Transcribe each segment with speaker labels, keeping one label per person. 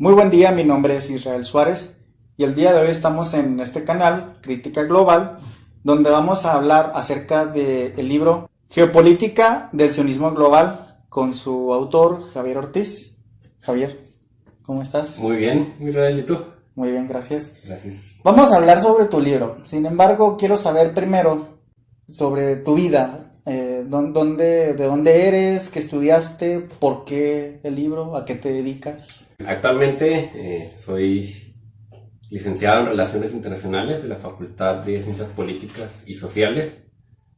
Speaker 1: Muy buen día, mi nombre es Israel Suárez y el día de hoy estamos en este canal, Crítica Global, donde vamos a hablar acerca del libro Geopolítica del sionismo global con su autor Javier Ortiz. Javier, ¿cómo estás?
Speaker 2: Muy bien, Israel, ¿y tú?
Speaker 1: Muy bien, gracias.
Speaker 2: Gracias.
Speaker 1: Vamos a hablar sobre tu libro. Sin embargo, quiero saber primero sobre tu vida. ¿De dónde eres? ¿Qué estudiaste? ¿Por qué el libro? ¿A qué te dedicas?
Speaker 2: Actualmente soy licenciado en Relaciones Internacionales de la Facultad de Ciencias Políticas y Sociales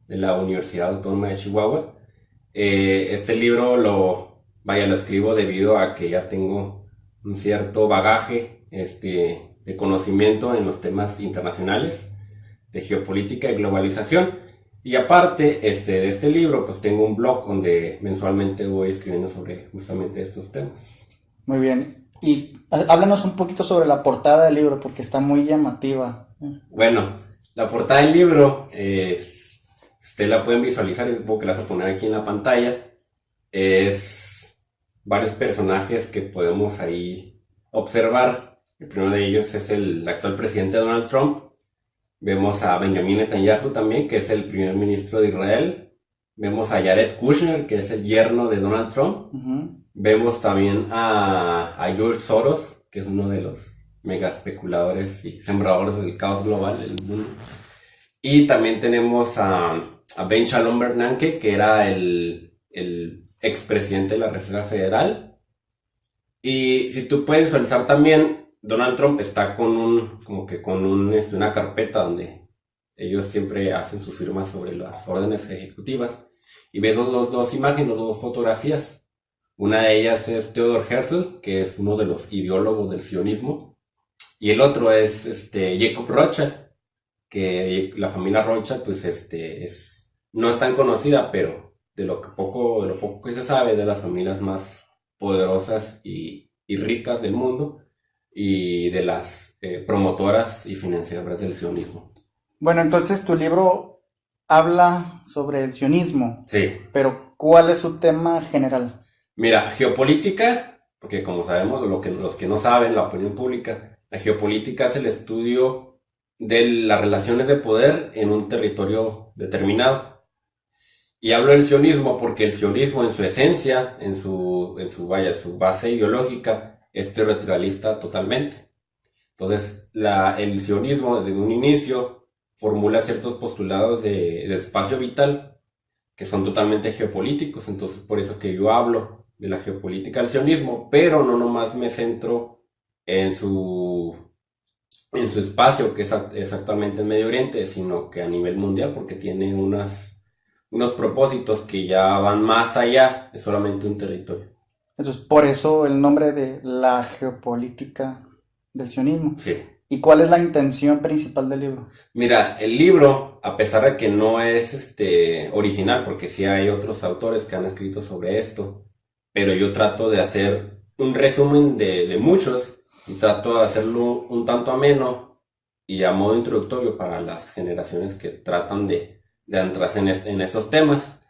Speaker 2: de la Universidad Autónoma de Chihuahua. Este libro lo escribo debido a que ya tengo un cierto bagaje de conocimiento en los temas internacionales de geopolítica y globalización. Y aparte de este libro, pues tengo un blog donde mensualmente voy escribiendo sobre justamente estos temas.
Speaker 1: Muy bien. Y háblanos un poquito sobre la portada del libro, porque está muy llamativa.
Speaker 2: Bueno, la portada del libro, usted la pueden visualizar, y supongo que la vas a poner aquí en la pantalla. Es varios personajes que podemos ahí observar. El primero de ellos es el actual presidente Donald Trump. Vemos a Benjamin Netanyahu también, que es el primer ministro de Israel. Vemos a Jared Kushner, que es el yerno de Donald Trump.
Speaker 1: Ujú.
Speaker 2: Vemos también a George Soros, que es uno de los mega especuladores y sembradores del caos global del mundo. Y también tenemos a Ben Shalom Bernanke, que era el expresidente de la Reserva Federal. Y si tú puedes visualizar también, Donald Trump está con una carpeta donde ellos siempre hacen sus firmas sobre las órdenes ejecutivas. Y ves los dos imágenes, las dos fotografías. Una de ellas es Theodor Herzl, que es uno de los ideólogos del sionismo. Y el otro es Jacob Rothschild, que la familia Rothschild pues no es tan conocida, pero de lo poco que se sabe, de las familias más poderosas y ricas del mundo, y de las promotoras y financiadoras del sionismo.
Speaker 1: Bueno, entonces tu libro habla sobre el sionismo,
Speaker 2: Sí.
Speaker 1: pero ¿cuál es su tema general?
Speaker 2: Mira, geopolítica, porque como sabemos, los que no saben, la opinión pública, la geopolítica es el estudio de las relaciones de poder en un territorio determinado. Y hablo del sionismo porque el sionismo en su esencia, en su base ideológica, es territorialista totalmente. Entonces, el sionismo desde un inicio formula ciertos postulados de espacio vital que son totalmente geopolíticos. Entonces, por eso que yo hablo de la geopolítica del sionismo, pero no nomás me centro en su espacio, que es actualmente en Medio Oriente, sino que a nivel mundial, porque tiene unos propósitos que ya van más allá de solamente un territorio.
Speaker 1: Entonces, por eso el nombre de la geopolítica del sionismo.
Speaker 2: Sí.
Speaker 1: ¿Y cuál es la intención principal del libro?
Speaker 2: Mira, el libro, a pesar de que no es original, porque sí hay otros autores que han escrito sobre esto, pero yo trato de hacer un resumen de muchos y trato de hacerlo un tanto ameno y a modo introductorio para las generaciones que tratan de adentrarse en estos temas.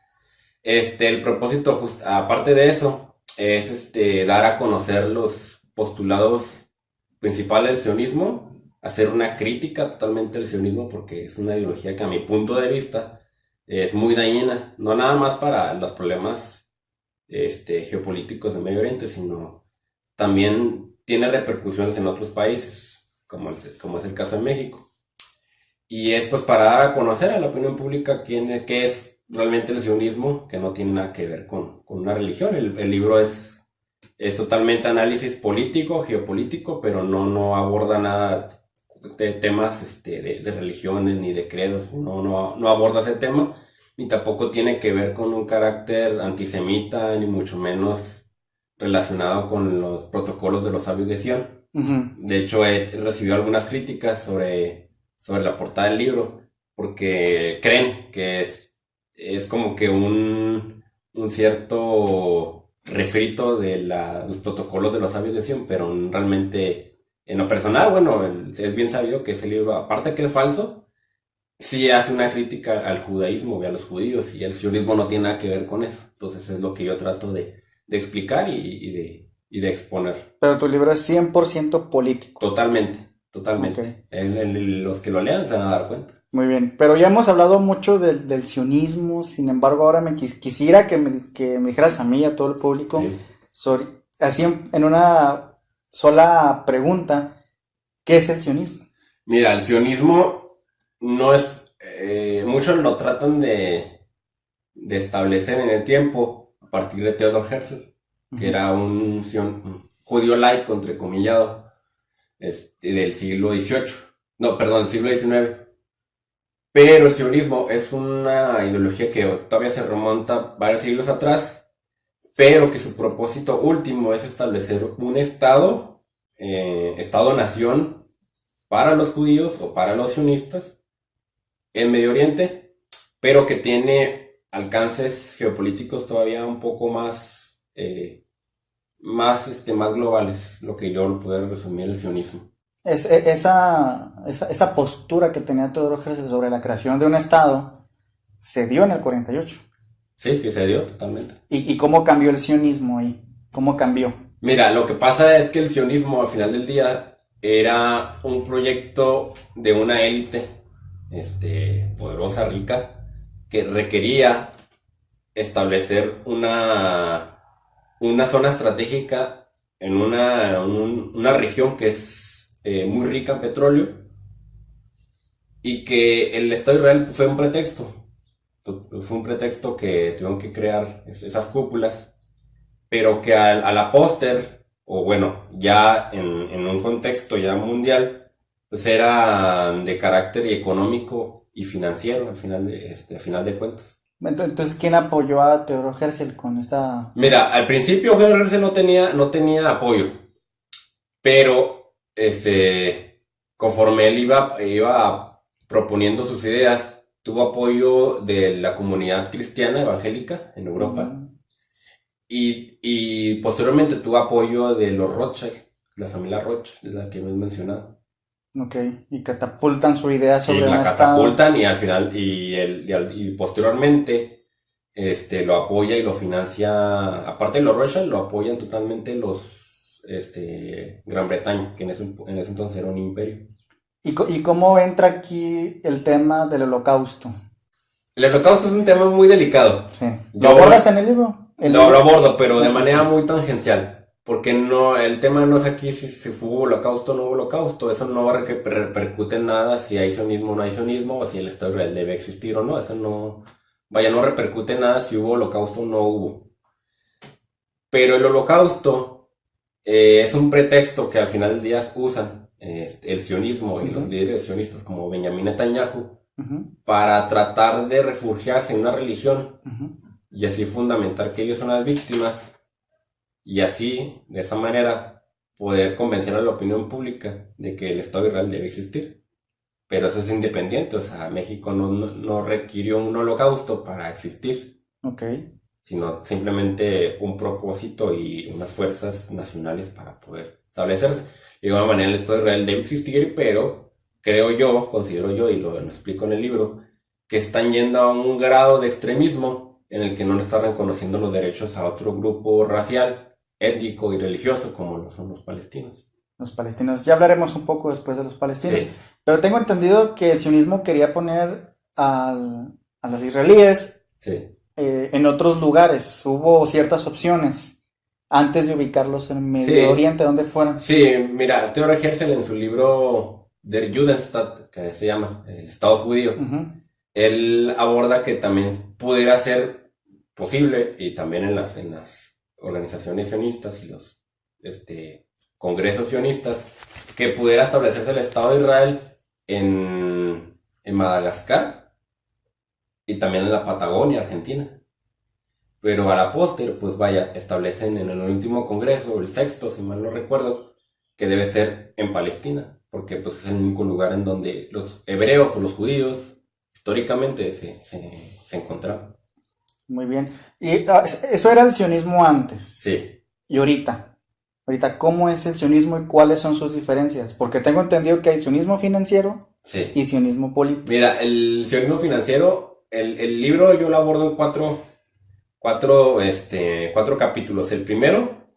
Speaker 2: El propósito, aparte de eso, es dar a conocer los postulados principales del sionismo, hacer una crítica totalmente del sionismo, porque es una ideología que a mi punto de vista es muy dañina, no nada más para los problemas geopolíticos de Medio Oriente, sino también tiene repercusiones en otros países, como es el caso de México. Y es pues para dar a conocer a la opinión pública qué es realmente el sionismo, que no tiene nada que ver con una religión. El libro es totalmente análisis político, geopolítico, pero no aborda nada de temas de religiones ni de credos, no aborda ese tema, ni tampoco tiene que ver con un carácter antisemita, ni mucho menos relacionado con los protocolos de los sabios de Sion.
Speaker 1: Uh-huh.
Speaker 2: De hecho, he recibido algunas críticas sobre la portada del libro, porque creen que es como que un cierto refrito de los protocolos de los sabios de Sion, pero realmente, en lo personal, bueno, es bien sabido que ese libro, aparte que es falso, sí hace una crítica al judaísmo y a los judíos, y el sionismo no tiene nada que ver con eso. Entonces es lo que yo trato de explicar y y de exponer.
Speaker 1: Pero tu libro es 100% político.
Speaker 2: Totalmente, totalmente.
Speaker 1: Ok.
Speaker 2: Los que lo lean se van a dar cuenta.
Speaker 1: Muy bien, pero ya hemos hablado mucho del sionismo, sin embargo ahora quisiera que me dijeras a mí y a todo el público,
Speaker 2: Sí.
Speaker 1: así en una sola pregunta, ¿qué es el sionismo?
Speaker 2: Mira, el sionismo no es... muchos lo tratan de establecer en el tiempo a partir de Theodor Herzl, que era un judío laico, entrecomillado, del siglo XVIII. No, perdón, del siglo XIX. Pero el sionismo es una ideología que todavía se remonta varios siglos atrás, pero que su propósito último es establecer un estado-nación para los judíos o para los sionistas en Medio Oriente, pero que tiene alcances geopolíticos todavía un poco más globales, lo que yo puedo resumir el sionismo.
Speaker 1: Esa postura que tenía Theodor Herzl sobre la creación de un Estado se dio en el 48.
Speaker 2: Sí, que se dio totalmente.
Speaker 1: ¿Y cómo cambió el sionismo ahí? ¿Cómo cambió?
Speaker 2: Mira, lo que pasa es que el sionismo al final del día era un proyecto de una élite poderosa, rica, que requería establecer una zona estratégica en una región que es muy rica en petróleo, y que el Estado de Israel fue un pretexto que tuvieron que crear esas cúpulas, pero que a la póster, o bueno, ya en un contexto ya mundial, pues era de carácter económico y financiero al final de cuentas.
Speaker 1: Entonces, ¿quién apoyó a Theodor Herzl con esta...?
Speaker 2: Mira, al principio Theodor Herzl no tenía apoyo, pero conforme él iba proponiendo sus ideas, tuvo apoyo de la comunidad cristiana evangélica en Europa. Y posteriormente tuvo apoyo de los Rothschild, la familia Rothschild, la que hemos mencionado.
Speaker 1: Ok, y catapultan su idea sobre
Speaker 2: la
Speaker 1: un
Speaker 2: catapultan
Speaker 1: Estado.
Speaker 2: y al final, y posteriormente, lo apoya y lo financia. Aparte de los Rothschild, lo apoyan totalmente los Gran Bretaña, que en ese entonces era un imperio.
Speaker 1: ¿Y cómo entra aquí el tema del Holocausto?
Speaker 2: El Holocausto es un tema muy delicado.
Speaker 1: Sí. ¿Lo abordas en el libro?
Speaker 2: Lo abordo, pero de manera muy tangencial. Porque no, el tema no es aquí si hubo holocausto o no hubo holocausto. Eso no repercute en nada si hay sionismo o no hay sionismo, o si el Estado de Israel debe existir o no. Eso no repercute en nada si hubo holocausto o no hubo. Pero el holocausto es un pretexto que al final del día usan el sionismo y los líderes sionistas como Benjamin Netanyahu para tratar de refugiarse en una religión y así fundamentar que ellos son las víctimas. Y así, de esa manera, poder convencer a la opinión pública de que el Estado de Israel debe existir. Pero eso es independiente, o sea, México no requirió un holocausto para existir.
Speaker 1: Ok.
Speaker 2: Sino simplemente un propósito y unas fuerzas nacionales para poder establecerse. De igual manera, el Estado de Israel debe existir, pero considero yo, y lo explico en el libro, que están yendo a un grado de extremismo en el que no le están reconociendo los derechos a otro grupo racial, étnico y religioso como lo son los palestinos.
Speaker 1: Los palestinos, ya hablaremos un poco después de los palestinos,
Speaker 2: Sí.
Speaker 1: Pero tengo entendido que el sionismo quería poner a los israelíes
Speaker 2: Sí.
Speaker 1: En otros lugares. Hubo ciertas opciones antes de ubicarlos en Medio Oriente, donde fueran.
Speaker 2: Sí, mira, Theodor Herzl en su libro Der Judenstaat, que se llama El Estado Judío, él aborda que también pudiera ser posible, y también en las organizaciones sionistas y los congresos sionistas, que pudiera establecerse el Estado de Israel en Madagascar y también en la Patagonia, Argentina. Pero a la postre, pues vaya, establecen en el último congreso, el sexto, si mal no recuerdo, que debe ser en Palestina, porque pues es el único lugar en donde los hebreos o los judíos históricamente se encontraban.
Speaker 1: Muy bien. Y eso era el sionismo antes.
Speaker 2: Sí.
Speaker 1: Y ahorita, ¿cómo es el sionismo y cuáles son sus diferencias? Porque tengo entendido que hay sionismo financiero y sionismo político.
Speaker 2: Mira, el sionismo financiero, el libro yo lo abordo en cuatro capítulos. El primero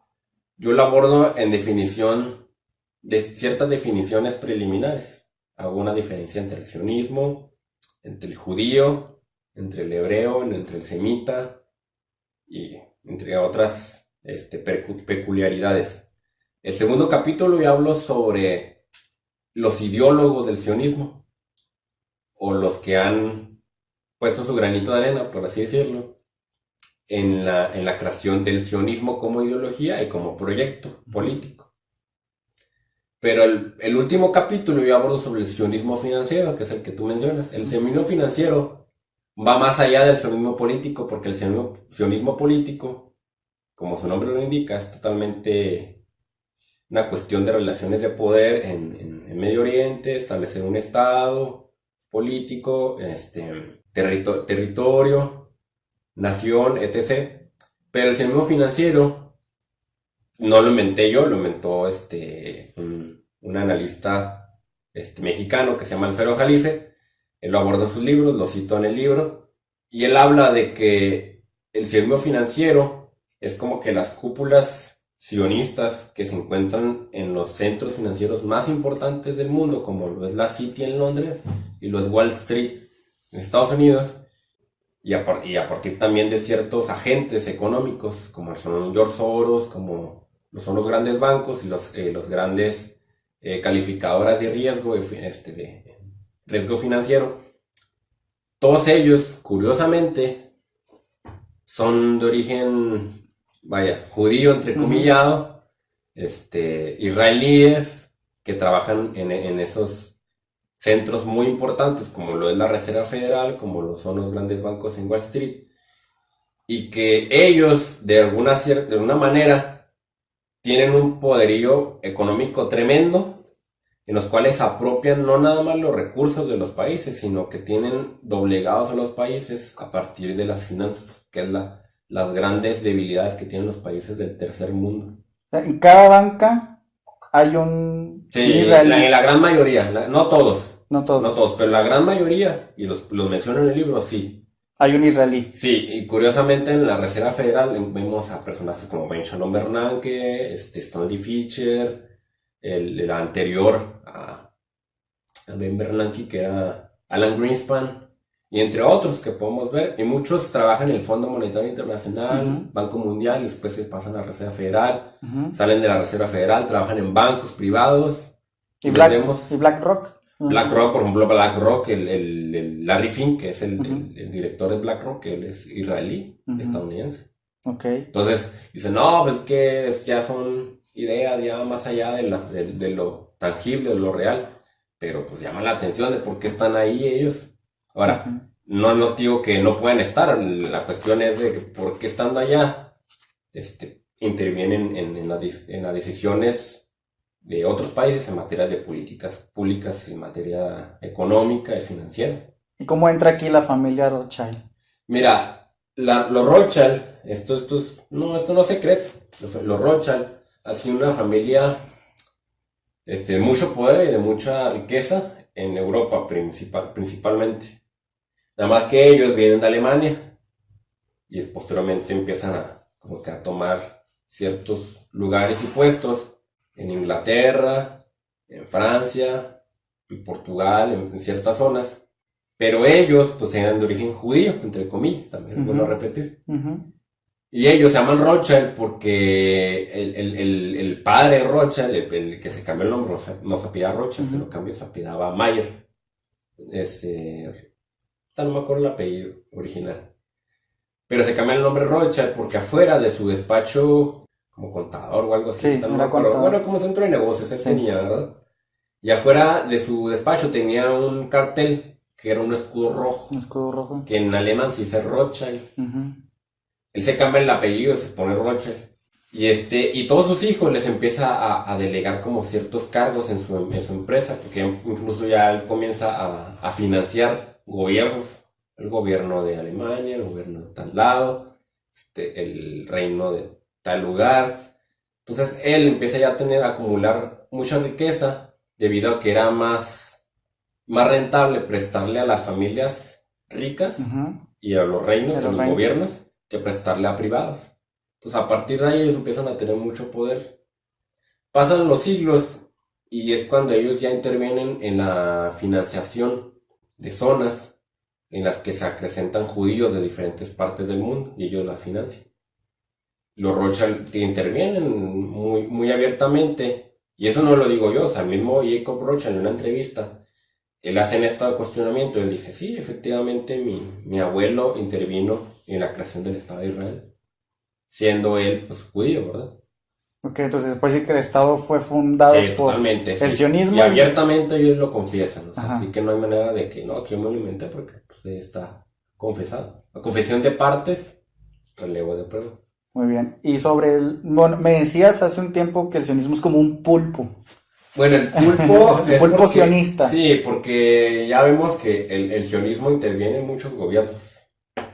Speaker 2: yo lo abordo en definición de ciertas definiciones preliminares. Hago una diferencia entre el sionismo, entre el judío, entre el hebreo, entre el semita y entre otras peculiaridades. El segundo capítulo yo hablo sobre los ideólogos del sionismo, o los que han puesto su granito de arena, por así decirlo, en la creación del sionismo como ideología y como proyecto político. Pero el último capítulo yo abordo sobre el sionismo financiero, que es el que tú mencionas. El sionismo financiero va más allá del sionismo político, porque el sionismo político, como su nombre lo indica, es totalmente una cuestión de relaciones de poder en Medio Oriente, establecer un estado político, territorio, nación, etc. Pero el sionismo financiero no lo inventé yo, lo inventó un analista mexicano que se llama Alfredo Jalife. Él lo aborda en sus libros, lo cito en el libro, y él habla de que el sionismo financiero es como que las cúpulas sionistas que se encuentran en los centros financieros más importantes del mundo, como lo es la City en Londres y lo es Wall Street en Estados Unidos, y a partir también de ciertos agentes económicos, como son George Soros, como son los grandes bancos y los grandes calificadoras de riesgo, de riesgo financiero. Todos ellos, curiosamente, son de origen, judío, entrecomillado, israelíes que trabajan en esos centros muy importantes, como lo es la Reserva Federal, como lo son los grandes bancos en Wall Street, y que ellos, de alguna manera, tienen un poderío económico tremendo, en los cuales apropian no nada más los recursos de los países, sino que tienen doblegados a los países a partir de las finanzas, que es las grandes debilidades que tienen los países del tercer mundo.
Speaker 1: O sea, en cada banca hay un
Speaker 2: israelí. En la gran mayoría, no todos.
Speaker 1: No todos,
Speaker 2: pero la gran mayoría, y los menciono en el libro, sí.
Speaker 1: Hay un israelí.
Speaker 2: Sí, y curiosamente en la Reserva Federal vemos a personajes como Benjamin Bernanke, Stanley Fischer, el anterior a Ben Bernanke, que era Alan Greenspan, y entre otros que podemos ver. Y muchos trabajan en el Fondo Monetario Internacional, Banco Mundial, y después se pasan a la Reserva Federal, salen de la Reserva Federal, trabajan en bancos privados.
Speaker 1: ¿Y BlackRock?
Speaker 2: BlackRock, por ejemplo, BlackRock, el Larry Fink, que es el director de BlackRock, él es israelí, estadounidense.
Speaker 1: Okay.
Speaker 2: Entonces, dicen, no, pues que ya son ideas ya más allá de lo tangible, de lo real, pero pues llama la atención de por qué están ahí ellos. Ahora, no digo que no puedan estar, la cuestión es de que por qué estando allá, intervienen en las decisiones de otros países en materia de políticas públicas, en materia económica y financiera.
Speaker 1: ¿Y cómo entra aquí la familia Rothschild?
Speaker 2: Mira, los Rothschild, esto no es secreto. Los Rothschild han sido una familia de mucho poder y de mucha riqueza en Europa principalmente. Nada más que ellos vienen de Alemania y posteriormente empiezan a tomar ciertos lugares y puestos en Inglaterra, en Francia, en Portugal, en ciertas zonas. Pero ellos, pues, eran de origen judío, entre comillas, también es bueno repetir. Y ellos se llaman Rothschild porque el padre Rothschild, el que se cambió el nombre, no se apellidaba Rothschild, se lo cambió, se apellidaba Mayer. No me acuerdo el apellido original. Pero se cambió el nombre Rothschild porque afuera de su despacho, como contador o algo así,
Speaker 1: no me acuerdo.
Speaker 2: Bueno, como centro de negocios, él tenía, ¿verdad? Y afuera de su despacho tenía un cartel que era un escudo rojo.
Speaker 1: Un escudo rojo.
Speaker 2: Que en alemán se dice Rothschild. Él se cambia el apellido y se pone Rothschild. Y todos sus hijos les empieza a delegar como ciertos cargos en su empresa, porque incluso ya él comienza a financiar gobiernos. El gobierno de Alemania, el gobierno de tal lado, el reino de tal lugar. Entonces él empieza ya a acumular mucha riqueza debido a que era más rentable prestarle a las familias ricas y a los reinos, a los gobiernos, que prestarle a privados. Entonces, a partir de ahí ellos empiezan a tener mucho poder. Pasan los siglos y es cuando ellos ya intervienen en la financiación de zonas en las que se acrecentan judíos de diferentes partes del mundo y ellos la financian. Los Rothschild intervienen muy, muy abiertamente, y eso no lo digo yo, o sea, el mismo Jacob Rothschild en una entrevista, él hace este cuestionamiento, él dice, sí, efectivamente mi abuelo intervino en la creación del Estado de Israel, siendo él, pues, judío, ¿verdad?
Speaker 1: Ok, entonces después sí que el Estado fue fundado
Speaker 2: Sí,
Speaker 1: por
Speaker 2: totalmente,
Speaker 1: el
Speaker 2: sí.
Speaker 1: sionismo.
Speaker 2: Y abiertamente ellos lo confiesan, o sea,
Speaker 1: Ajá.
Speaker 2: así que no hay manera de que, no, que yo me lo inventé porque pues, está confesado. La confesión de partes, relevo de pruebas.
Speaker 1: Muy bien. Y sobre bueno, me decías hace un tiempo que el sionismo es como un pulpo.
Speaker 2: Bueno, el pulpo
Speaker 1: El pulpo sionista.
Speaker 2: Sí, porque ya vemos que el sionismo interviene en muchos gobiernos,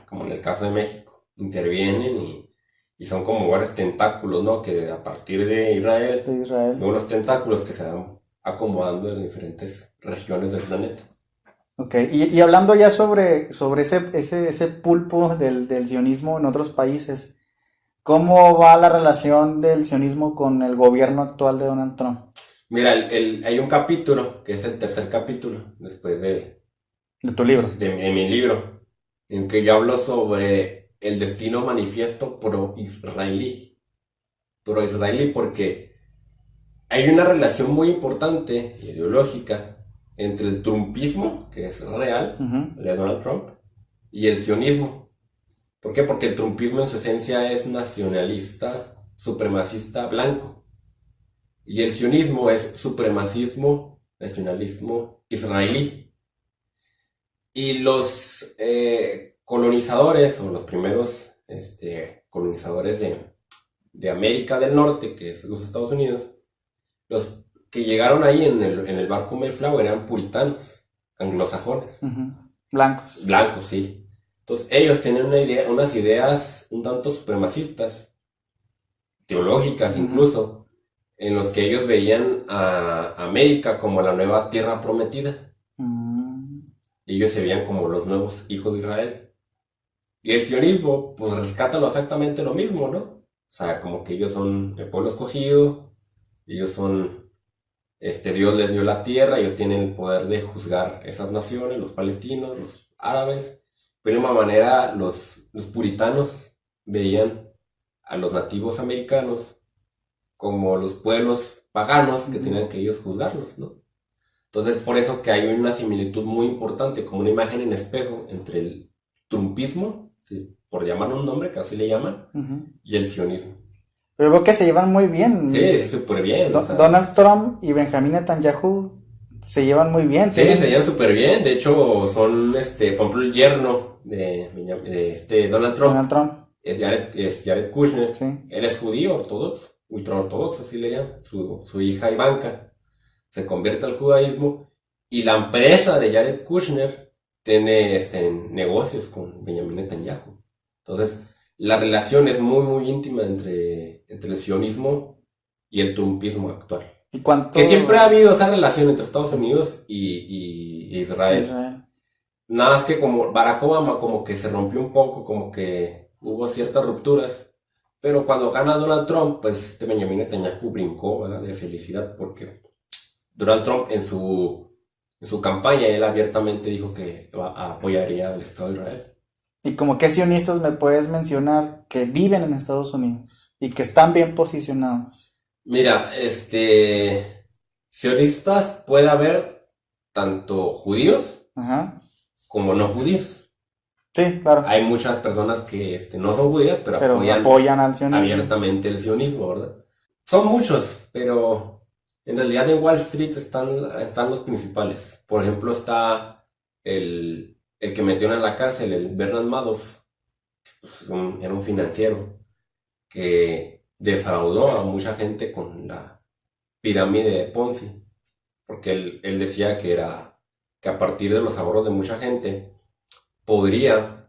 Speaker 2: como en el caso de México. Intervienen y son como varios tentáculos, ¿no? Que a partir de Israel,
Speaker 1: De Israel.
Speaker 2: unos tentáculos que se van acomodando en diferentes regiones del planeta.
Speaker 1: Ok, y hablando ya sobre ese pulpo del sionismo en otros países, ¿cómo va la relación del sionismo con el gobierno actual de Donald Trump?
Speaker 2: Mira, hay un capítulo, que es el tercer capítulo, después
Speaker 1: De tu libro.
Speaker 2: de mi libro, en que yo hablo sobre el destino manifiesto pro-israelí. Pro-israelí porque hay una relación muy importante, ideológica, entre el trumpismo, que es real,
Speaker 1: Uh-huh.
Speaker 2: de Donald Trump, y el sionismo. ¿Por qué? Porque el trumpismo en su esencia es nacionalista, supremacista, blanco. Y el sionismo es supremacismo, nacionalismo israelí. Y los colonizadores, o los primeros colonizadores de América del Norte, que es los Estados Unidos, los que llegaron ahí en el barco Mayflower eran puritanos, anglosajones.
Speaker 1: Uh-huh. Blancos.
Speaker 2: Blancos, sí. Entonces ellos tenían unas ideas un tanto supremacistas, teológicas incluso, en los que ellos veían a América como la nueva tierra prometida. Ellos se veían como los nuevos hijos de Israel. Y el sionismo, pues rescata exactamente lo mismo, ¿no? O sea, como que ellos son el pueblo escogido, ellos son, Dios les dio la tierra, ellos tienen el poder de juzgar esas naciones, los palestinos, los árabes. Pero de una manera, los puritanos veían a los nativos americanos como los pueblos paganos que tenían que ellos juzgarlos, ¿no? Entonces, por eso que hay una similitud muy importante, como una imagen en espejo entre el trumpismo, ¿sí?, por llamarlo un nombre, que así le llaman, y el sionismo.
Speaker 1: Pero veo que se llevan muy bien.
Speaker 2: Sí, súper bien. O sea,
Speaker 1: Donald Trump y Benjamin Netanyahu se llevan muy bien.
Speaker 2: Sí, se llevan súper bien. De hecho, son, por ejemplo, el yerno de Donald Trump.
Speaker 1: Donald Trump.
Speaker 2: Es Jared Kushner.
Speaker 1: Sí.
Speaker 2: Él es judío ortodoxo, ultraortodoxo, así le llaman. Su hija Ivanka se convierte al judaísmo y la empresa de Jared Kushner tiene negocios con Benjamin Netanyahu. Entonces, la relación es muy, muy íntima entre el sionismo y el trumpismo actual.
Speaker 1: ¿Y cuánto?
Speaker 2: Que siempre ha habido esa relación entre Estados Unidos y Israel. Nada más que como Barack Obama como que se rompió un poco, como que hubo ciertas rupturas. Pero cuando gana Donald Trump, pues Benjamin Netanyahu brincó, ¿verdad?, de felicidad, porque Donald Trump en su campaña él abiertamente dijo que apoyaría al Estado de Israel.
Speaker 1: ¿Y como qué sionistas me puedes mencionar que viven en Estados Unidos y que están bien posicionados?
Speaker 2: Mira, sionistas puede haber tanto judíos como no judíos.
Speaker 1: Sí, claro.
Speaker 2: Hay muchas personas que no son judías, pero
Speaker 1: apoyan al sionismo.
Speaker 2: Abiertamente el sionismo, ¿verdad? Son muchos, pero en realidad en Wall Street están los principales. Por ejemplo, está el que metieron en la cárcel, el Bernard Madoff, que pues, era un financiero que defraudó a mucha gente con la pirámide de Ponzi, porque él decía que a partir de los ahorros de mucha gente podría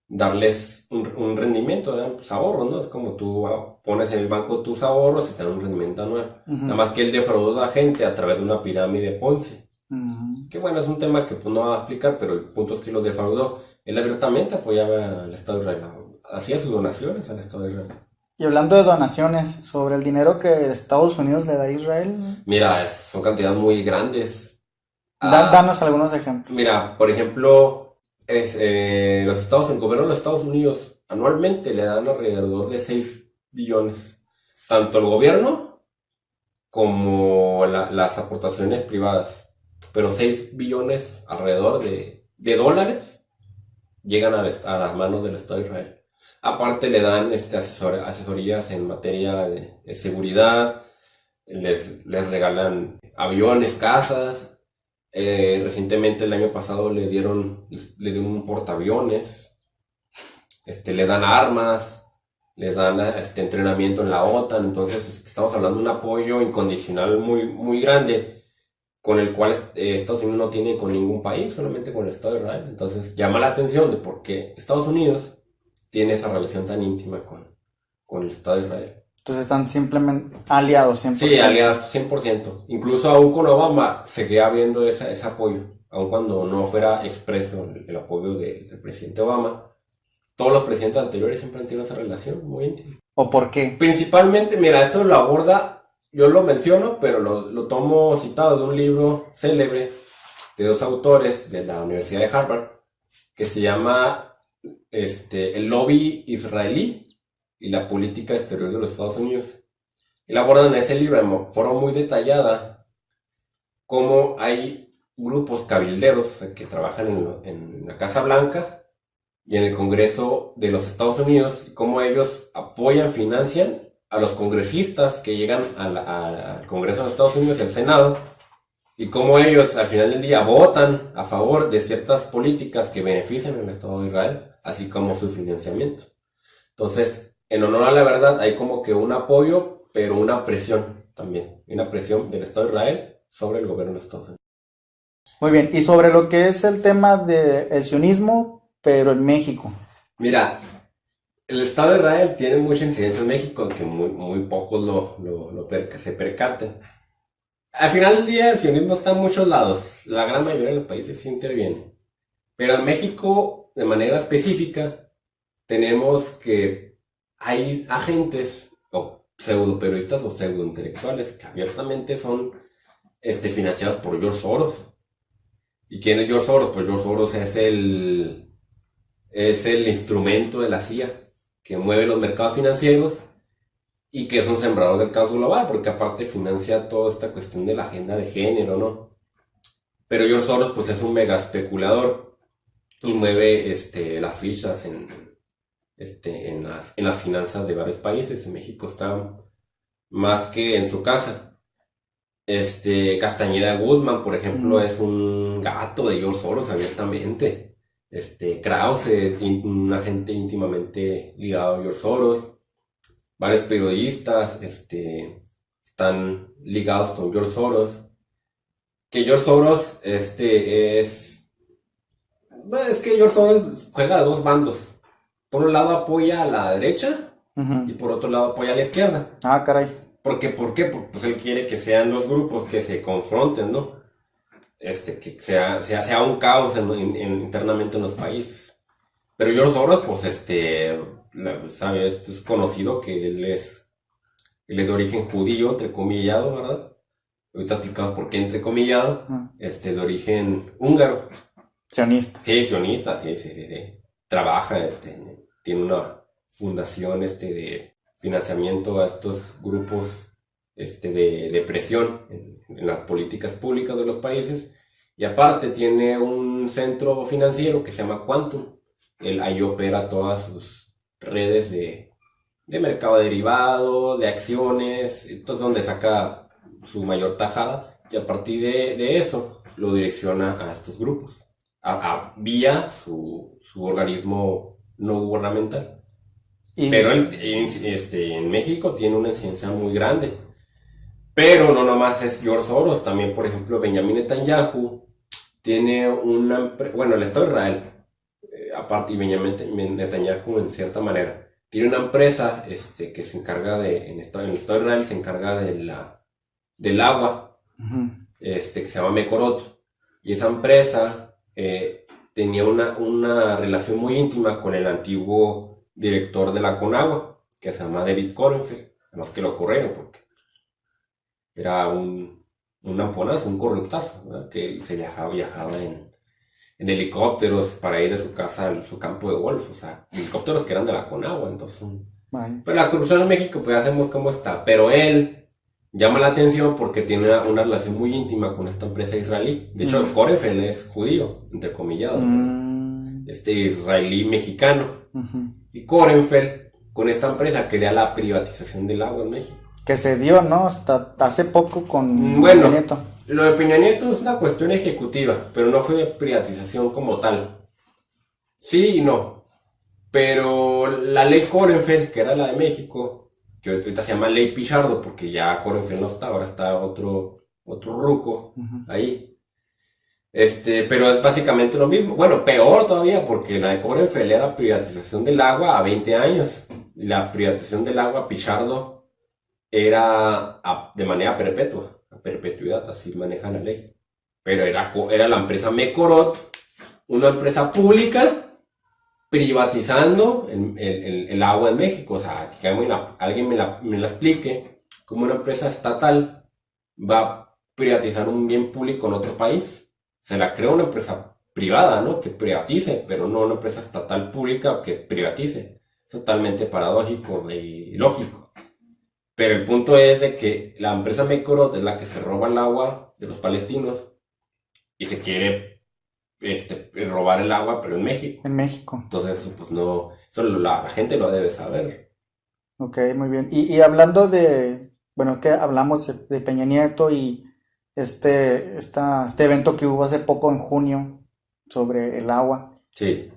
Speaker 2: darles un rendimiento, ¿verdad? Pues ahorros, ¿no? Es como tú pones en el banco tus ahorros y te dan un rendimiento anual. Nada más que él defraudó a la gente a través de una pirámide Ponzi. Que bueno, es un tema que pues no va a explicar, pero el punto es que lo defraudó. Él abiertamente apoyaba al Estado de Israel, hacía sus donaciones al Estado de Israel.
Speaker 1: Y hablando de donaciones, sobre el dinero que Estados Unidos le da a Israel,
Speaker 2: Mira, son cantidades muy grandes.
Speaker 1: danos algunos ejemplos.
Speaker 2: Mira, por ejemplo, el gobierno de los Estados Unidos anualmente le dan alrededor de 6 billones. Tanto el gobierno como las aportaciones privadas. Pero 6 billones alrededor de dólares llegan a las manos del Estado de Israel. Aparte le dan asesorías en materia de seguridad, les regalan aviones, casas. Recientemente el año pasado les dieron un portaaviones, les dan armas, les dan entrenamiento en la OTAN. Entonces estamos hablando de un apoyo incondicional muy, muy grande, con el cual Estados Unidos no tiene con ningún país, solamente con el Estado de Israel. Entonces llama la atención de por qué Estados Unidos tiene esa relación tan íntima con el Estado de Israel.
Speaker 1: Entonces están simplemente aliados 100%.
Speaker 2: Sí, aliados 100%. Incluso aún con Obama seguía habiendo ese apoyo, aun cuando no fuera expreso el apoyo del presidente Obama. Todos los presidentes anteriores siempre han tenido esa relación muy íntima.
Speaker 1: ¿O por qué?
Speaker 2: Principalmente, mira, eso lo aborda, yo lo menciono, pero lo tomo citado de un libro célebre de 2 autores de la Universidad de Harvard, que se llama El lobby israelí y la política exterior de los Estados Unidos. Él aborda en ese libro de forma muy detallada cómo hay grupos cabilderos que trabajan en la Casa Blanca y en el Congreso de los Estados Unidos, y cómo ellos apoyan, financian a los congresistas que llegan al Congreso de los Estados Unidos y al Senado, y cómo ellos al final del día votan a favor de ciertas políticas que benefician al Estado de Israel, así como su financiamiento. Entonces, en honor a la verdad, hay como que un apoyo, pero una presión también, una presión del Estado de Israel sobre el gobierno de Estados Unidos.
Speaker 1: Muy bien, y sobre lo que es el tema del sionismo, pero en México.
Speaker 2: Mira, el Estado de Israel tiene mucha incidencia en México, aunque muy pocos se percaten. Al final del día, el sionismo está en muchos lados. La gran mayoría de los países sí intervienen. Pero en México, de manera específica, tenemos que hay agentes o pseudo-periodistas o pseudo-intelectuales que abiertamente son financiados por George Soros. ¿Y quién es George Soros? Pues George Soros es el instrumento de la CIA que mueve los mercados financieros y que es un sembrador del caos global, porque aparte financia toda esta cuestión de la agenda de género, ¿no? Pero George Soros pues es un mega especulador y mueve las fichas en las finanzas de varios países. En México está más que en su casa. Castañeda Goodman, por ejemplo, es un gato de George Soros abiertamente. Krause, un agente íntimamente ligado a George Soros. Varios periodistas están ligados con George Soros. Que George Soros es que George Soros juega a 2 bandos. Por un lado apoya a la derecha y por otro lado apoya a la izquierda.
Speaker 1: Ah, caray.
Speaker 2: ¿Por qué? Porque pues él quiere que sean 2 grupos que se confronten, ¿no? Que sea un caos internamente en los países. Pero George Soros, pues es conocido que él es de origen judío, entrecomillado, ¿verdad? Ahorita explicamos por qué entrecomillado. De origen húngaro.
Speaker 1: Sionista.
Speaker 2: Sí, sionista, sí. Trabaja, tiene una fundación de financiamiento a estos grupos de presión en las políticas públicas de los países, y aparte tiene un centro financiero que se llama Quantum. Él ahí opera todas sus redes de mercado derivado, de acciones, entonces donde saca su mayor tajada, y a partir de eso lo direcciona a estos grupos vía su organismo no gubernamental. Pero él en México tiene una incidencia muy grande. Pero no nomás es George Soros, también por ejemplo Benjamin Netanyahu tiene el Estado de Israel, aparte, y Benjamin Netanyahu en cierta manera, tiene una empresa que se encarga en el Estado de Israel se encarga del agua, que se llama Mekorot, y esa empresa tenía una relación muy íntima con el antiguo director de la Conagua, que se llama David Corenfeld, además que lo corrieron porque era un amponazo, un corruptazo, ¿verdad? Que él se viajaba en helicópteros para ir de su casa a su campo de golf, o sea, helicópteros que eran de la Conagua, entonces... Pero la corrupción en México, pues ya sabemos cómo está, pero él llama la atención porque tiene una relación muy íntima con esta empresa israelí. De hecho, Corenfeld es judío, entrecomillado, israelí mexicano. Y Corenfeld, con esta empresa, quería la privatización del agua en México.
Speaker 1: Que se dio, ¿no? Hasta hace poco con
Speaker 2: Peña
Speaker 1: Nieto.
Speaker 2: Lo de Peña Nieto es una cuestión ejecutiva, pero no fue privatización como tal. Sí y no. Pero la ley Corenfeld, que era la de México, que ahorita se llama ley Pichardo, porque ya Corenfeld no está, ahora está otro ruco ahí. Pero es básicamente lo mismo. Bueno, peor todavía, porque la de Corenfeld era privatización del agua a 20 años. Y la privatización del agua Pichardo era de manera perpetua, a perpetuidad, así maneja la ley. Pero era la empresa Mecorot, una empresa pública, privatizando el agua en México. O sea, que alguien me la explique cómo una empresa estatal va a privatizar un bien público en otro país. Se la crea una empresa privada, ¿no? Que privatice, pero no una empresa estatal pública que privatice. Es totalmente paradójico y lógico. Pero el punto es de que la empresa Mecorot es la que se roba el agua de los palestinos y se quiere robar el agua, pero en México.
Speaker 1: En México.
Speaker 2: Entonces, eso pues no, eso la gente lo debe saber.
Speaker 1: Ok, muy bien. Y hablando de, bueno, que hablamos de Peña Nieto y este evento que hubo hace poco en junio sobre el agua.
Speaker 2: Sí.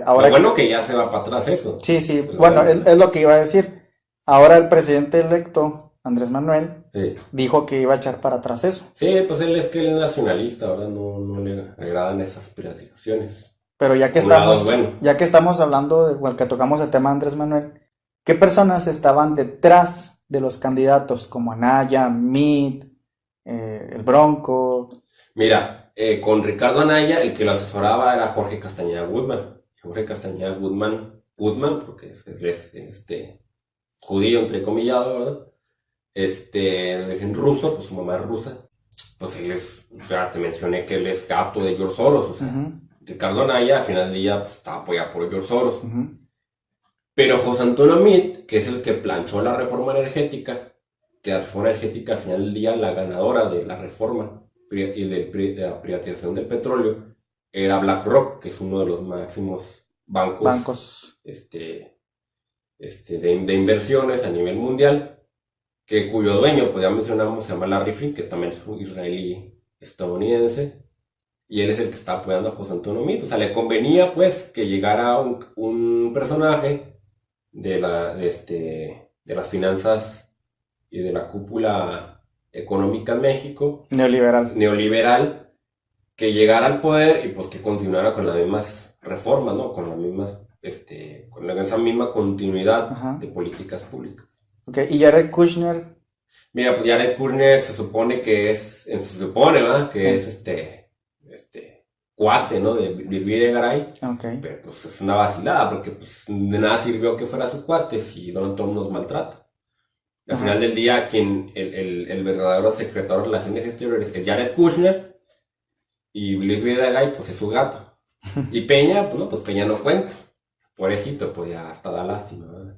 Speaker 1: Ahora
Speaker 2: lo bueno que ya se va para atrás eso.
Speaker 1: Sí, bueno, es lo que iba a decir. Ahora el presidente electo, Andrés Manuel, dijo que iba a echar para atrás eso.
Speaker 2: Sí, pues él es nacionalista, ahora no le agradan esas privatizaciones.
Speaker 1: Pero ya que estamos hablando, igual que tocamos el tema de Andrés Manuel, ¿qué personas estaban detrás de los candidatos como Anaya, Meade, el Bronco?
Speaker 2: Mira, con Ricardo Anaya, el que lo asesoraba era Jorge Castañeda Guzmán. Jorge Castañeda Guzmán, porque es judío, entrecomillado, ¿verdad? De origen ruso, pues su mamá es rusa. Pues él ya te mencioné que él es gato de George Soros, o sea, Ricardo Anaya al final del día pues, está apoyado por George Soros. Pero José Antonio Meade, que es el que planchó la reforma energética, que la reforma energética al final del día, la ganadora de la reforma y de la privatización del petróleo, era BlackRock, que es uno de los máximos bancos. De inversiones a nivel mundial, cuyo dueño, pues ya mencionamos, se llama Larry Fink, que también es un israelí estadounidense, y él es el que está apoyando a José Antonio Meade. O sea, le convenía pues que llegara un personaje de las finanzas y de la cúpula económica en México, neoliberal, que llegara al poder y pues que continuara con las mismas reformas, ¿no? Con las mismas con esa misma continuidad de políticas públicas.
Speaker 1: Okay, ¿y Jared Kushner?
Speaker 2: Mira, pues Jared Kushner se supone que es cuate, ¿no? De Luis Videgaray.
Speaker 1: Okay.
Speaker 2: Pero pues es una vacilada, porque pues de nada sirvió que fuera su cuate si Donald Trump nos maltrata. Al final del día, quien el verdadero secretario de Relaciones Exteriores es Jared Kushner, y Luis Videgaray pues es su gato. Y Peña, pues no, pues Peña no cuenta. Pobrecito, pues ya hasta da lástima, ¿verdad?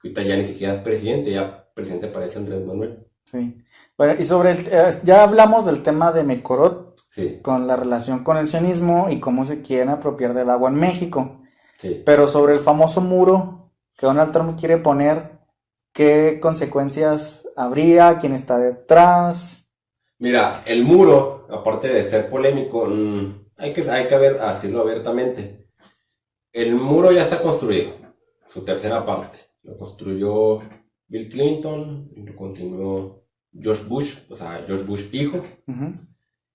Speaker 2: Ahorita ya ni siquiera es presidente, ya presidente parece Andrés Manuel.
Speaker 1: Sí. Bueno, y sobre ya hablamos del tema de Mecorot,
Speaker 2: sí,
Speaker 1: con la relación con el sionismo y cómo se quieren apropiar del agua en México.
Speaker 2: Sí.
Speaker 1: Pero sobre el famoso muro que Donald Trump quiere poner, ¿qué consecuencias habría? ¿Quién está detrás?
Speaker 2: Mira, el muro, aparte de ser polémico, hay que decirlo abiertamente. El muro ya está construido, su tercera parte. Lo construyó Bill Clinton, y lo continuó George Bush, o sea, George Bush hijo.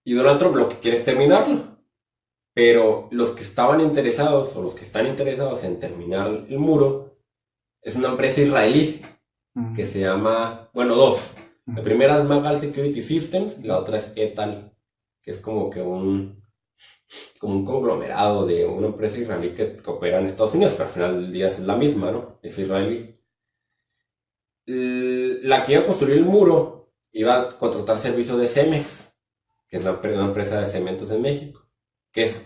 Speaker 2: Y Donald Trump lo que quiere es terminarlo. Pero los que estaban interesados, o los que están interesados en terminar el muro, es una empresa israelí que se llama, bueno, dos. La primera es Magal Security Systems y la otra es ETAL, que es como un conglomerado de una empresa israelí que opera en Estados Unidos, pero al final del día es la misma, ¿no? Es israelí. La que iba a construir el muro iba a contratar servicios de Cemex, que es una empresa de cementos en México, que es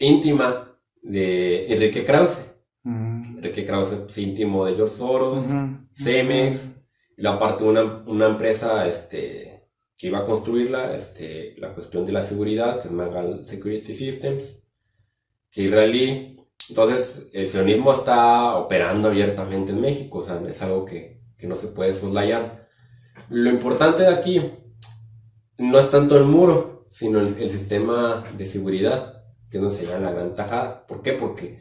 Speaker 2: íntima de Enrique Krause. Enrique Krause es íntimo de George Soros, Cemex, y la parte de una empresa que iba a construirla, la cuestión de la seguridad, que es Magal Security Systems, que israelí. Entonces, el sionismo está operando abiertamente en México, o sea, es algo que no se puede soslayar. Lo importante de aquí no es tanto el muro, sino el sistema de seguridad, que es donde se llama la gran tajada. ¿Por qué? Porque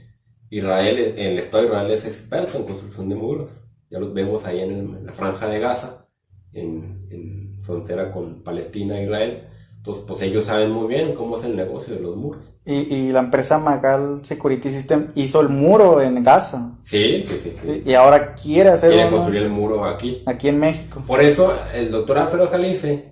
Speaker 2: el Estado de Israel es experto en construcción de muros. Ya los vemos ahí en la franja de Gaza, en frontera con Palestina e Israel. Entonces, pues ellos saben muy bien cómo es el negocio de los muros.
Speaker 1: Y la empresa Magal Security System hizo el muro en Gaza.
Speaker 2: Sí.
Speaker 1: Y ahora quiere
Speaker 2: construir el muro aquí
Speaker 1: en México.
Speaker 2: Por eso, el doctor Alfredo Jalife,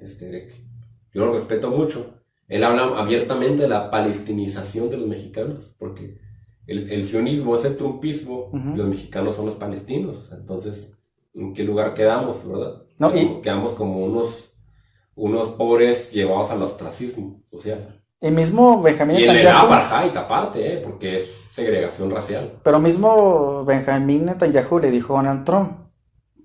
Speaker 2: yo lo respeto mucho, él habla abiertamente de la palestinización de los mexicanos, porque el sionismo es el trumpismo, y los mexicanos son los palestinos. O sea, entonces, ¿en qué lugar quedamos, verdad?
Speaker 1: No,
Speaker 2: quedamos como unos pobres llevados al ostracismo social.
Speaker 1: Y mismo Benjamín
Speaker 2: Netanyahu. Y en el apartheid aparte, porque es segregación racial.
Speaker 1: Pero mismo Benjamín Netanyahu le dijo a Donald Trump,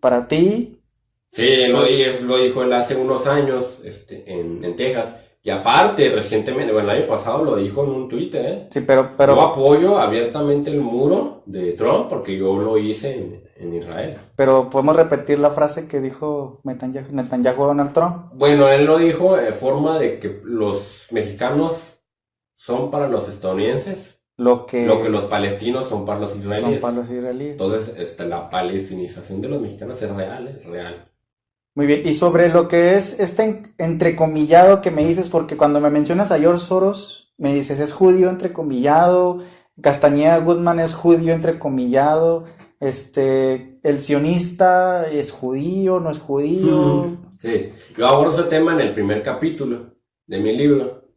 Speaker 1: para ti...
Speaker 2: Sí, lo dijo él hace unos años en Texas. Y aparte, recientemente, el año pasado lo dijo en un Twitter,
Speaker 1: Sí, pero...
Speaker 2: Yo apoyo abiertamente el muro de Trump porque yo lo hice en Israel.
Speaker 1: Pero podemos repetir la frase que dijo Netanyahu a Donald Trump.
Speaker 2: Bueno, él lo dijo de forma de que los mexicanos son para los estadounidenses lo que los palestinos son para los israelíes. Entonces, la palestinización de los mexicanos es real.
Speaker 1: Muy bien, y sobre lo que es entrecomillado que me dices, porque cuando me mencionas a George Soros, me dices, es judío entrecomillado, Castañeda Goodman es judío entrecomillado, el sionista es judío, no es judío.
Speaker 2: Sí, yo abordo ese tema en el primer capítulo de mi libro,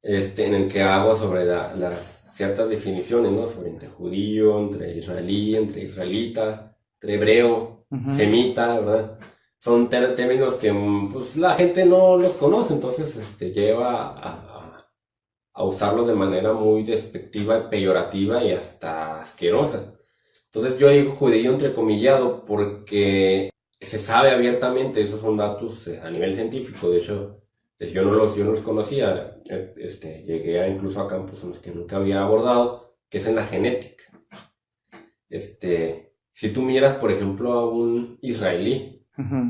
Speaker 2: en el que hago sobre las ciertas definiciones, ¿no? Sobre entre judío, entre israelí, entre israelita, entre hebreo, semita, ¿verdad? Son términos que pues, la gente no los conoce, entonces lleva a usarlos de manera muy despectiva, peyorativa y hasta asquerosa. Entonces yo digo judío entrecomillado porque se sabe abiertamente, esos son datos a nivel científico, de hecho yo no los conocía, llegué incluso a campos en los que nunca había abordado, que es en la genética. Si tú miras, por ejemplo, a un israelí,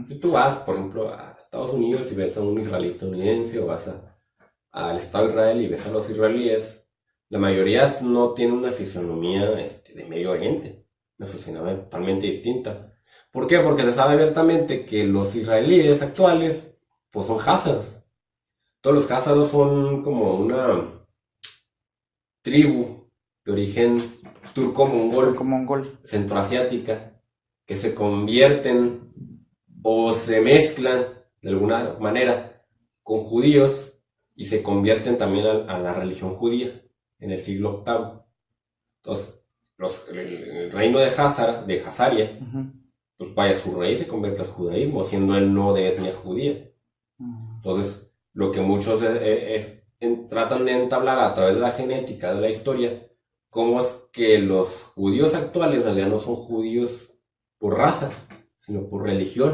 Speaker 2: si tú vas, por ejemplo, a Estados Unidos y ves a un israelí estadounidense o vas al Estado de Israel y ves a los israelíes, la mayoría no tiene una fisionomía de Medio Oriente, una fisionomía totalmente distinta. ¿Por qué? Porque se sabe abiertamente que los israelíes actuales pues son házaros. Todos los házaros son como una tribu de origen turco-mongol, centroasiática, que se convierten o se mezclan de alguna manera con judíos y se convierten también a la religión judía en el siglo VIII. Entonces, el reino de Hazaria, pues vaya, su rey se convierte al judaísmo, siendo él no de etnia judía. Entonces, lo que muchos tratan de entablar a través de la genética, de la historia, cómo es que los judíos actuales en realidad no son judíos por raza, sino por religión.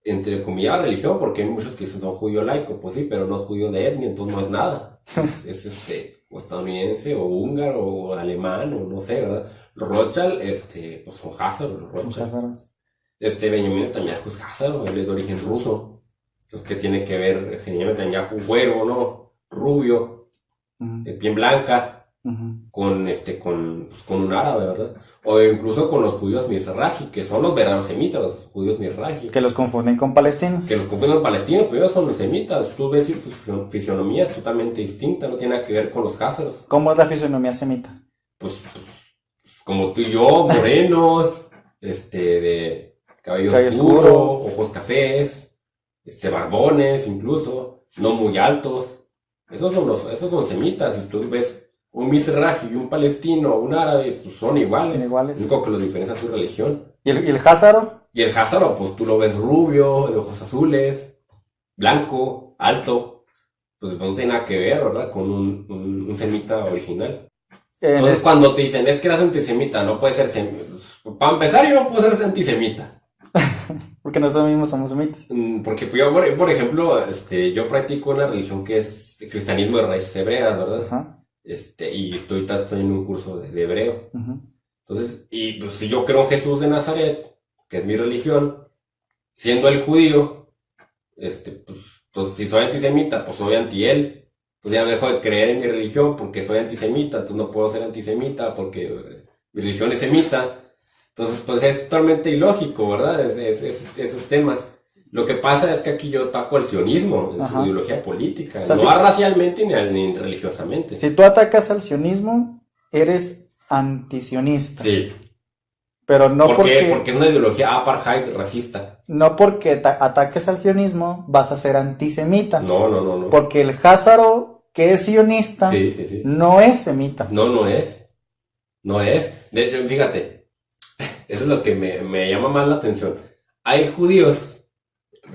Speaker 2: Entre comillas religión, porque hay muchos que son judío laico, pues sí, pero no es judío de etnia, entonces no es nada. Es o estadounidense, o húngaro, o alemán, o no sé, ¿verdad? Los Rothschild, pues son házaros, los Rothschild. Benjamin Netanyahu es házaro, él es de origen ruso. Entonces, ¿qué tiene que ver Benjamin Netanyahu, güero, ¿no? Rubio, de piel blanca, con un árabe, ¿verdad? O incluso con los judíos Mizrahi, que son los verdaderos semitas, los judíos Mizrahi.
Speaker 1: Que los confunden con palestinos.
Speaker 2: Que los confunden con palestinos, pero ellos son los semitas. Tú ves su fisionomía es totalmente distinta, no tiene nada que ver con los házaros.
Speaker 1: ¿Cómo es la fisionomía semita?
Speaker 2: Pues como tú y yo, morenos, de cabello oscuro, ojos cafés, barbones incluso, no muy altos. Esos son semitas. Si tú ves un misraji y un palestino o un árabe, pues son iguales.
Speaker 1: Son iguales.
Speaker 2: Lo único que los diferencia es su religión.
Speaker 1: ¿Y el házaro?
Speaker 2: Y el házaro, pues tú lo ves rubio, de ojos azules, blanco, alto. Pues no tiene nada que ver, ¿verdad? Con un semita original. Entonces cuando te dicen, es que eres antisemita, no puedes ser semita. Para empezar, yo no puedo ser antisemita.
Speaker 1: Porque nosotros mismos somos semitas.
Speaker 2: Porque yo, por ejemplo, yo practico una religión que es el cristianismo de raíces hebreas, ¿verdad?
Speaker 1: Ajá.
Speaker 2: Y estoy en un curso de hebreo.
Speaker 1: Uh-huh.
Speaker 2: Entonces, y pues si yo creo en Jesús de Nazaret, que es mi religión, siendo el judío, pues si soy antisemita, pues soy anti él. Entonces ya me dejo de creer en mi religión porque soy antisemita, entonces no puedo ser antisemita porque mi religión es semita. Entonces, pues es totalmente ilógico, ¿verdad? Esos temas. Lo que pasa es que aquí yo ataco el sionismo en su ideología política, o sea, no racialmente ni religiosamente.
Speaker 1: Si tú atacas al sionismo, eres antisionista.
Speaker 2: Sí.
Speaker 1: Pero no porque
Speaker 2: es una ideología apartheid racista.
Speaker 1: No porque ataques al sionismo vas a ser antisemita.
Speaker 2: No.
Speaker 1: Porque el házaro que es sionista
Speaker 2: sí.
Speaker 1: No es semita.
Speaker 2: No es. No es. De hecho, fíjate, eso es lo que me llama más la atención. Hay judíos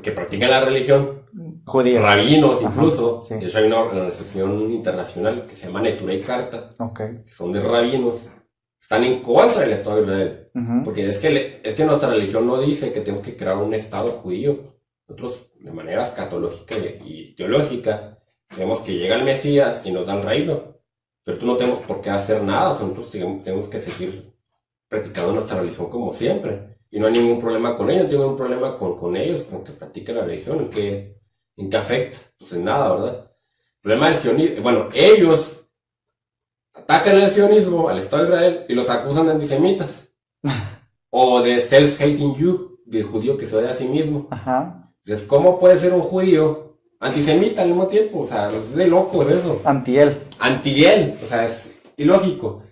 Speaker 2: que practican la religión,
Speaker 1: judíos,
Speaker 2: rabinos incluso.
Speaker 1: Sí.
Speaker 2: De hecho hay una organización internacional que se llama Neturei Karta, que son de rabinos. Están en contra del Estado de Israel. Uh-huh. Porque es que nuestra religión no dice que tenemos que crear un Estado judío. Nosotros, de manera escatológica y teológica, vemos que llega el Mesías y nos da el reino. Pero tú no tenemos por qué hacer nada. Nosotros tenemos que seguir practicando nuestra religión como siempre. Y no hay ningún problema con ellos. No tengo ningún problema con ellos, con que practiquen la religión. ¿En qué afecta? Pues en nada, ¿verdad? El problema del sionismo, bueno, ellos atacan el sionismo al Estado de Israel y los acusan de antisemitas. O de self-hating Jew, de judío que se odia a sí mismo.
Speaker 1: Ajá.
Speaker 2: Entonces, ¿cómo puede ser un judío antisemita al mismo tiempo? O sea, es de locos eso.
Speaker 1: Anti-él.
Speaker 2: O sea, es ilógico.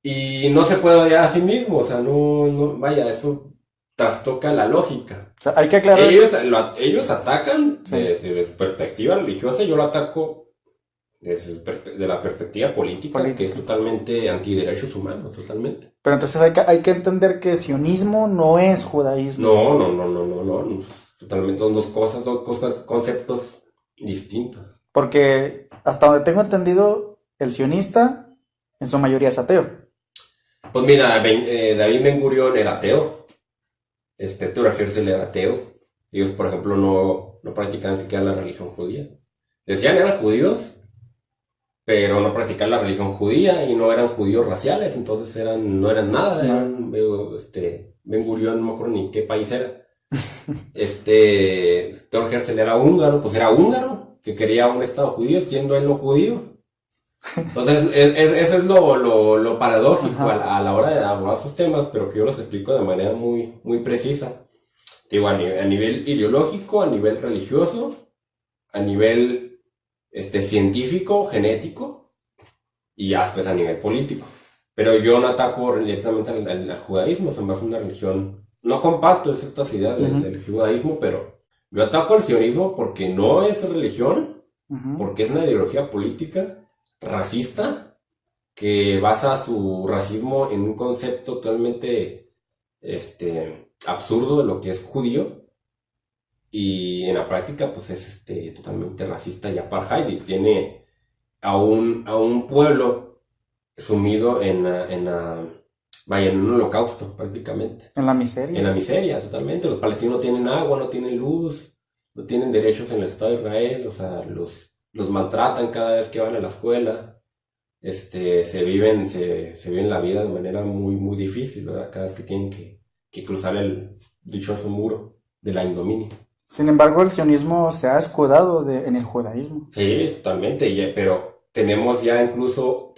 Speaker 2: Y no se puede odiar a sí mismo, o sea, no vaya, eso trastoca la lógica.
Speaker 1: O sea, hay que aclarar.
Speaker 2: Ellos atacan desde perspectiva religiosa, yo lo ataco de la perspectiva política, que es totalmente antiderechos humanos, totalmente.
Speaker 1: Pero entonces hay que entender que sionismo no es judaísmo.
Speaker 2: No. Totalmente son dos cosas, conceptos distintos.
Speaker 1: Porque hasta donde tengo entendido, el sionista en su mayoría es ateo.
Speaker 2: Pues mira, David Ben Gurión era ateo. Theodor Herzl era ateo. Ellos, por ejemplo, no practicaban siquiera la religión judía. Decían eran judíos, pero no practicaban la religión judía y no eran judíos raciales, entonces no eran nada. Ben Gurión, no me acuerdo ni qué país era. Theodor Herzl era húngaro, pues era húngaro, que quería un estado judío siendo él no judío. Entonces, eso es lo paradójico a la hora de abordar esos temas, pero que yo los explico de manera muy, muy precisa. Digo, a nivel ideológico, a nivel religioso, a nivel científico, genético, y ya después a nivel político. Pero yo no ataco directamente al judaísmo, se me hace una religión. No comparto ciertas ideas del judaísmo, pero yo ataco al sionismo porque no es religión, porque es una ideología política racista que basa su racismo en un concepto totalmente absurdo de lo que es judío, y en la práctica pues es totalmente racista y apartheid, y tiene a un pueblo sumido en un holocausto prácticamente.
Speaker 1: En la miseria.
Speaker 2: En la miseria, totalmente. Los palestinos no tienen agua, no tienen luz, no tienen derechos en el Estado de Israel, o sea, los maltratan cada vez que van a la escuela. Se viven la vida de manera muy, muy difícil, ¿verdad? Cada vez que tienen que cruzar el dichoso muro de la ignominia.
Speaker 1: Sin embargo, el sionismo se ha escudado en el judaísmo.
Speaker 2: Sí, totalmente, pero tenemos ya incluso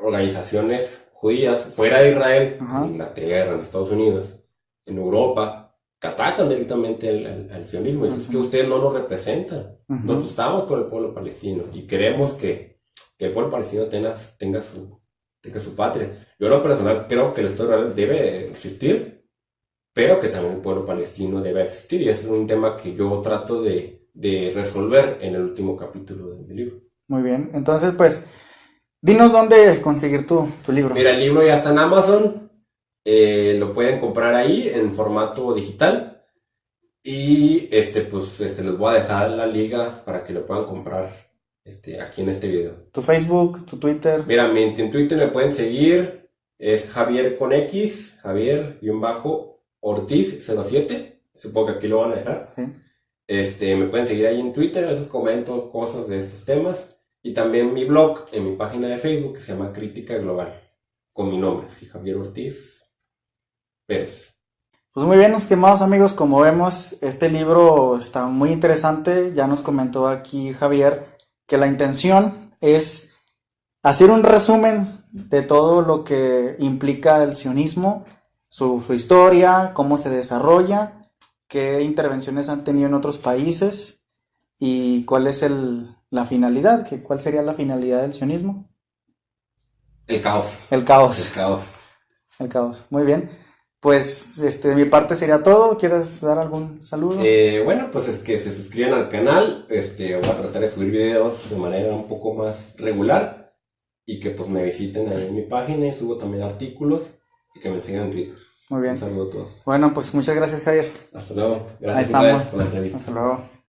Speaker 2: organizaciones judías fuera de Israel, en Inglaterra, en Estados Unidos, en Europa, que atacan directamente al sionismo. Es que ustedes no nos representan. Nosotros estamos con el pueblo palestino y queremos que el pueblo palestino tenga su patria. Yo en lo personal creo que el Estado de Israel debe existir, pero que también el pueblo palestino debe existir, y ese es un tema que yo trato de resolver en el último capítulo del libro.
Speaker 1: Muy bien, entonces pues Dinos dónde conseguir tu libro.
Speaker 2: Mira, el libro ya está en Amazon, lo pueden comprar ahí en formato digital y les voy a dejar la liga para que lo puedan comprar aquí en este video.
Speaker 1: Tu Facebook, tu Twitter.
Speaker 2: Mira, en Twitter me pueden seguir, es Javier con X, Javier-Ortiz07, supongo que aquí lo van a dejar.
Speaker 1: Sí.
Speaker 2: Me pueden seguir ahí en Twitter, a veces comento cosas de estos temas. Y también mi blog, en mi página de Facebook, que se llama Crítica Global, con mi nombre, sí, Javier Ortiz Pérez.
Speaker 1: Pues muy bien, estimados amigos, como vemos, este libro está muy interesante. Ya nos comentó aquí Javier que la intención es hacer un resumen de todo lo que implica el sionismo, su historia, cómo se desarrolla, qué intervenciones han tenido en otros países y cuál es la finalidad, cuál sería la finalidad del sionismo.
Speaker 2: El caos.
Speaker 1: El caos.
Speaker 2: El caos.
Speaker 1: El caos. Muy bien. Pues de mi parte sería todo. ¿Quieres dar algún saludo?
Speaker 2: Bueno, pues es que se suscriban al canal. Voy a tratar de subir videos de manera un poco más regular y que pues me visiten ahí en mi página y subo también artículos y que me sigan en Twitter.
Speaker 1: Muy bien.
Speaker 2: Un saludo a todos.
Speaker 1: Bueno, pues muchas gracias, Javier.
Speaker 2: Hasta luego.
Speaker 1: Ahí
Speaker 2: Gracias
Speaker 1: estamos.
Speaker 2: por la entrevista.
Speaker 1: Hasta luego.